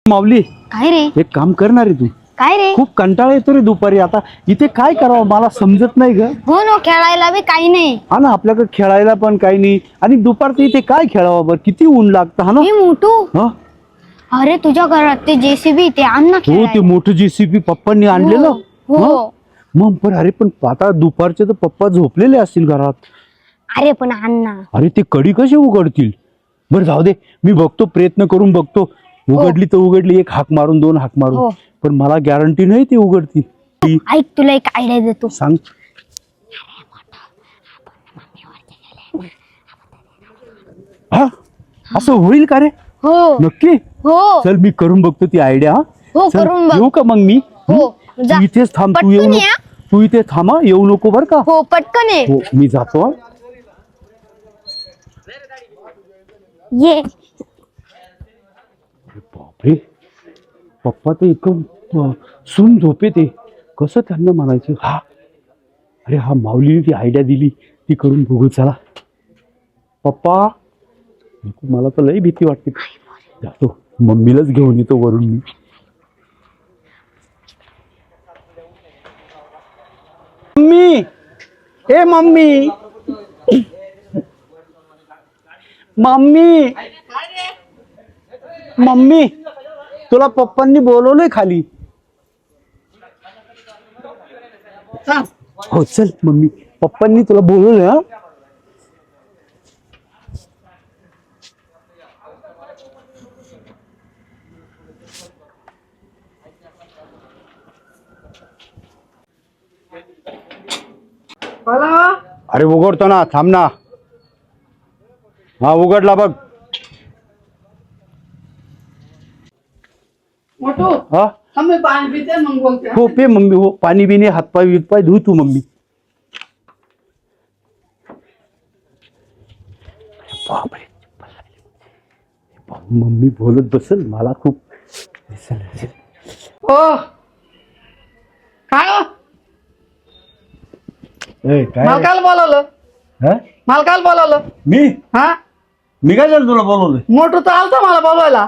माऊली, काय रे? एक काम करणार आहे तू? काय रे? खूप कंटाळा येतो रे दुपारी. आता इथे काय करावं मला समजत नाही ग. हो ना, खेळायला बी काही नाही. हा ना, आपल्याकडे खेळायला पण काही नाही. आणि दुपारचं इथे काय खेळावं बरं? किती ऊन लागतं. हा ना. हे मोठू, हा अरे तुझ्या घरात ते जेसीबी ते आण ना हो, खेळायला. ते मोठं जेसीबी पप्पांनी आणलेलं. हो. हा? मग पण अरे, पण आता दुपारचे तर पप्पा झोपलेले असतील घरात. अरे पण आण ना. अरे ते कडी कसे उघडतील? बरं जाऊ दे, मी बघतो, प्रयत्न करून बघतो. उघडली तर उघडली, एक हाक मारून, दोन हाक मारून. हो. पण मला गॅरंटी नाही ते उघडतील. ऐक, तुला एक आयडिया देतो. सांग. हा, असं होईल का रे? हो नक्की? हो चल मी करून बघतो ती आयडिया. हो, चल, करून बघ. येऊ का मग मी? हो, जा. तू इथेच थांब, तू येऊ पटकन नको. या. तू इथे थांबा, येऊ नको बर का? हो, पटकन ये. हो, मी जातो. ये. बापरे, पप्पा तर इतकं सून झोपे ते कसं त्यांना म्हणायचं? हा, अरे हा माऊलीने ती आयडिया दिली, ती करून बघू. चला पप्पा, मला तर लई भीती वाटते. जातो, मम्मीलाच घेऊन येतो वरून मी. मम्मी, ए मम्मी, मम्मी, मम्मी, तुला पप्पांनी बोलवलंय खाली. हो चल मम्मी, पप्पांनी तुला बोलवलंय. हा, अरे उघडतो ना, थांब ना. हा उघडला बघ. मोठू, हा आम्ही पाणी पिते मग बोलते. हो, पे मम्मी. हो, पाणी बिणी, हातपाय वितपाय धुई तू मम्मी. बापरे, मम्मी बोलत बसल, मला खूप हो काय हो? काय मालकाला बोलवलं, हा? मालकाला बोलवलं. मी हा, काय झालं तुला बोलवलंय मोठू तर आलता मला बोलवायला.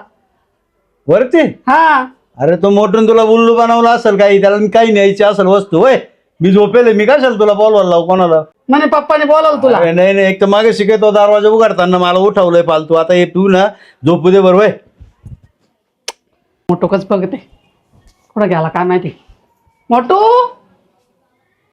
वरती? हा, अरे तो मोठून तुला उल्लू बनवला असेल काही, त्याला काही न्यायची असेल वस्तू. होय, मी झोपेल, मी काय तुला बोलवायला लावू कोणाला? म्हणे पप्पाने बोलवलं तुला. अरे नाही नाही, एक तर मागे शिकतो दरवाजा उघडताना मला उठवलंय फालतू. आता हे तू ना झोपू दे बरोबर. मोठू कच बघते, कुठं गेला काय माहिती. मोठू,